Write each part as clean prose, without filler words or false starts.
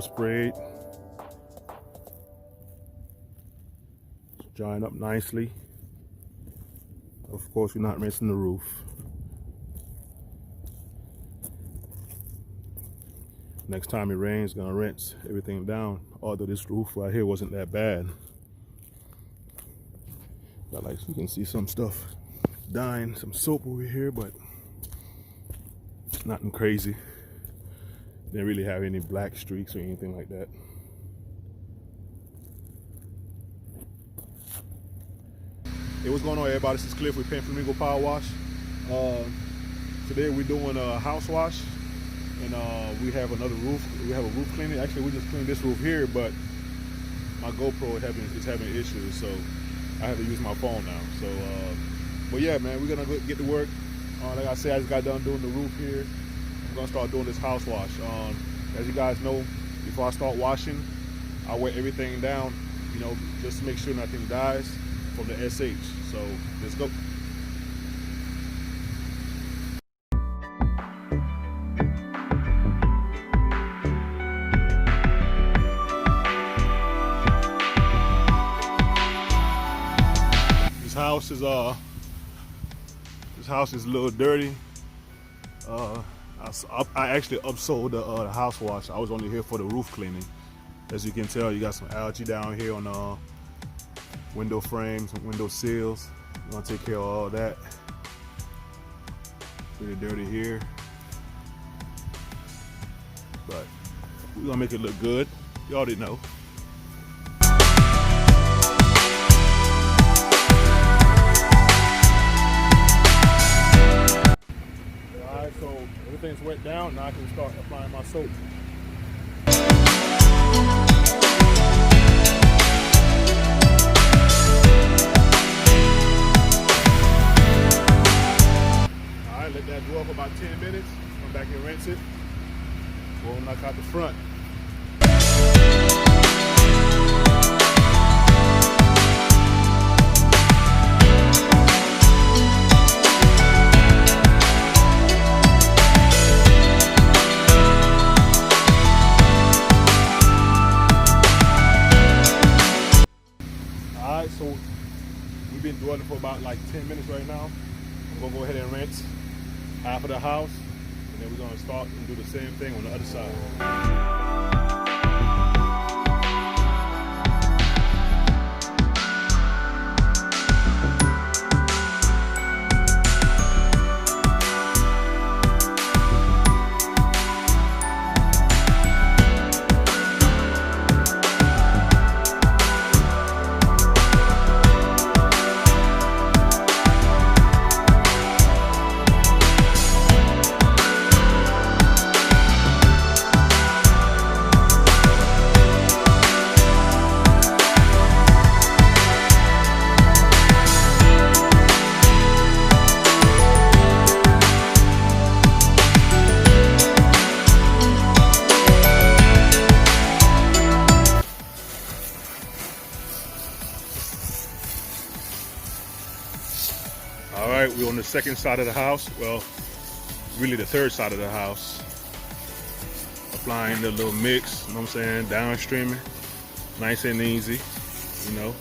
sprayed. It's drying up nicely. Of course, we're not rinsing the roof. Next time it rains, gonna rinse everything down. Although this roof right here wasn't that bad. But like you can see some stuff dying, some soap over here, but nothing crazy. Didn't really have any black streaks or anything like that. Hey, what's going on, everybody? This is Cliff with Pen Flamingo Power Wash. Today we're doing a house wash, and we have another roof. We have a roof cleaning. Actually, we just cleaned this roof here, but my Gopro is having issues, so I have to use my phone now. So, but yeah, man, we're gonna get to work. Like I said, I just got done doing the roof here. I'm gonna start doing this house wash. As you guys know, before I start washing, I wet everything down, you know, just to make sure nothing dies from the SH. So let's go. This house is a little dirty. I actually upsold the house wash. I was only here for the roof cleaning. As you can tell, you got some algae down here on window frames and window sills. I'm gonna take care of all that. Pretty dirty here, but we're gonna make it look good. You already know. Alright, so everything's wet down. Now I can start applying my soap. Let that go up about 10 minutes, come back and rinse it. We'll knock out the front. Alright, so we've been doing it for about like 10 minutes right now. I'm gonna go ahead and rinse half of the house, and then we're gonna start and do the same thing on the other side. All right, we're on the second side of the house. Well, really the third side of the house. Applying the little mix, you know what I'm saying, downstreaming, nice and easy, you know.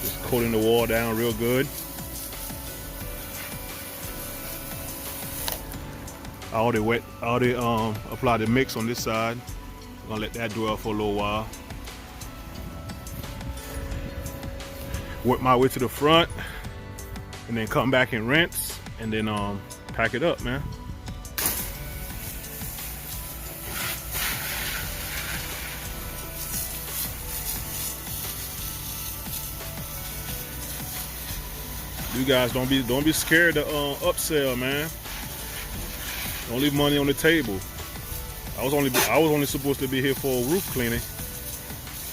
Just coating the wall down real good. I already applied the mix on this side. I'm gonna let that dwell for a little while. Work my way to the front, and then come back and rinse, and then pack it up, man. You guys don't be scared to upsell, man. Don't leave money on the table. I was only supposed to be here for a roof cleaning,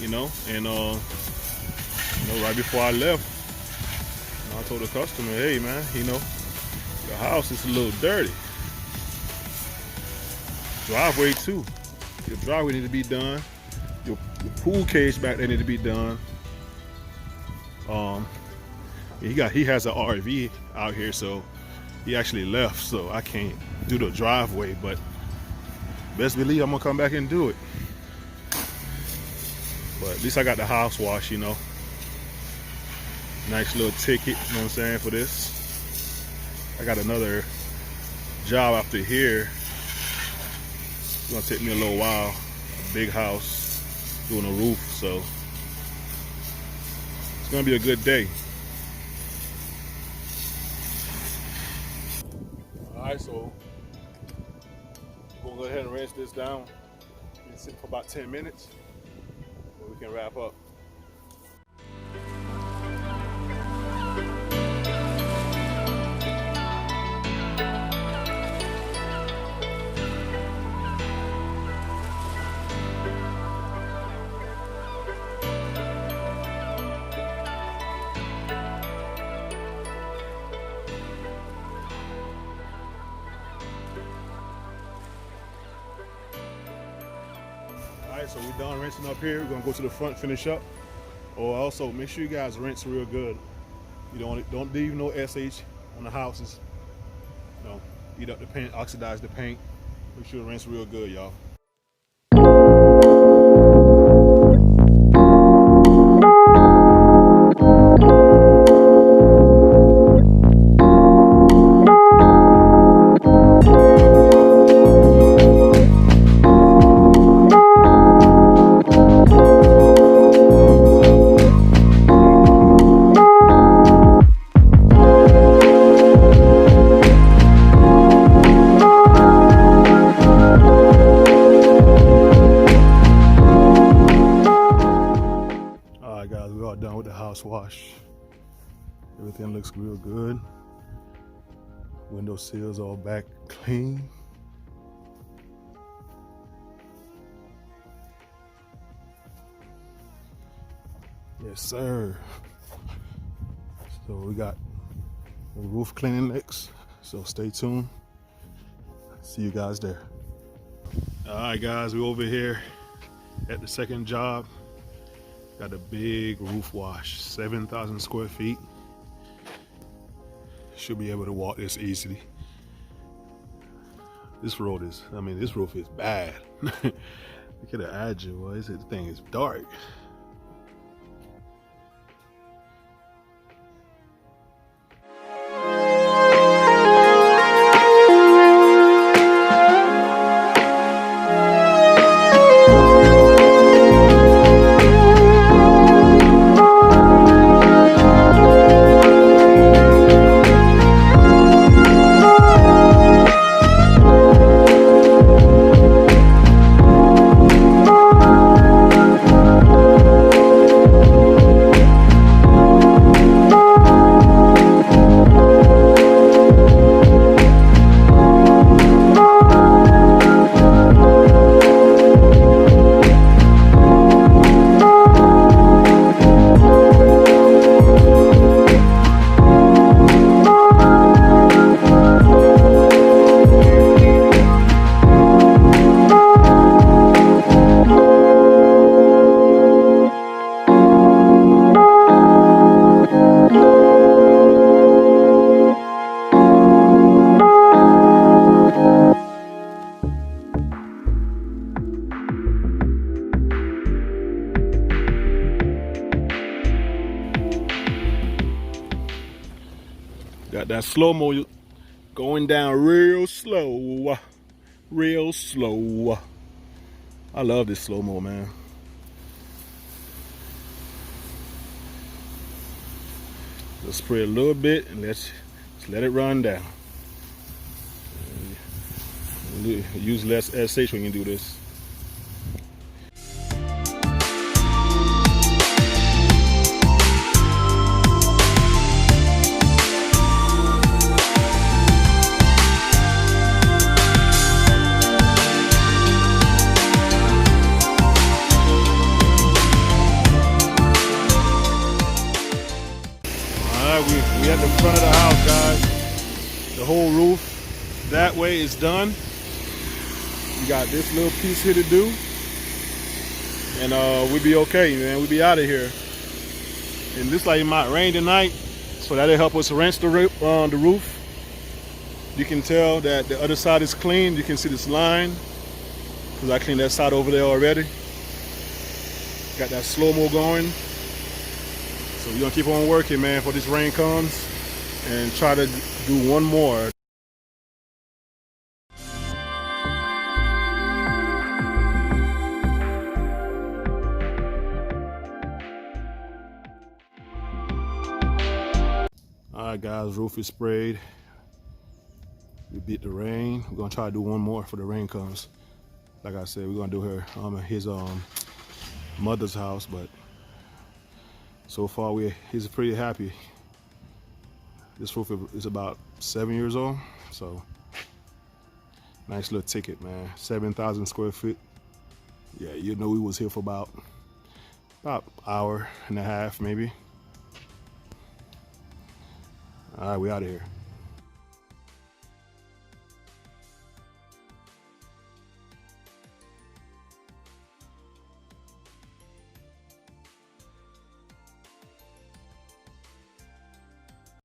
you know, and you know, right before I left, you know, I told the customer, hey man, you know, your house is a little dirty. Driveway too. Your driveway need to be done. Your pool cage back there need to be done. He has an RV out here, so he actually left, so I can't do the driveway, but best believe I'm gonna come back and do it. But at least I got the house wash, you know. Nice little ticket, you know what I'm saying, for this. I got another job after here. It's gonna take me a little while. A big house, doing a roof, so it's gonna be a good day. Alright, so we'll go ahead and rinse this down. Let it sit for about 10 minutes. We can wrap up. So we're done rinsing up here. We're gonna go to the front, finish up. Or also make sure you guys rinse real good. You don't leave no SH on the houses. You know, eat up the paint, oxidize the paint. Make sure to rinse real good, y'all. Done with the house wash. Everything looks real good. Window sills all back clean. Yes, sir. So we got the roof cleaning next. So stay tuned. See you guys there. All right, guys, we're over here at the second job. Got a big roof wash, 7,000 square feet. Should be able to walk this easily. This roof is bad. Look at the edge, boy. This thing is dark. Got that slow-mo going down real slow. Real slow. I love this slow-mo, man. Let's spray a little bit and let's let it run down. Use less SH when you do this. We at the front of the house, guys. The whole roof that way is done. We got this little piece here to do, and we'll be okay, man. We'll be out of here. And it looks like it might rain tonight, so that'll help us rinse the roof. You can tell that the other side is clean. You can see this line. Cause I cleaned that side over there already. Got that slow-mo going. So we're gonna keep on working, man, before this rain comes, and try to do one more. Alright guys, roof is sprayed. We beat the rain. We're gonna try to do one more before the rain comes. Like I said, we're gonna do her his mother's house, but so far he's pretty happy. This roof is about 7 years old, so nice little ticket, man. 7,000 square feet. Yeah, you know, we was here for about hour and a half maybe. All right, we out of here.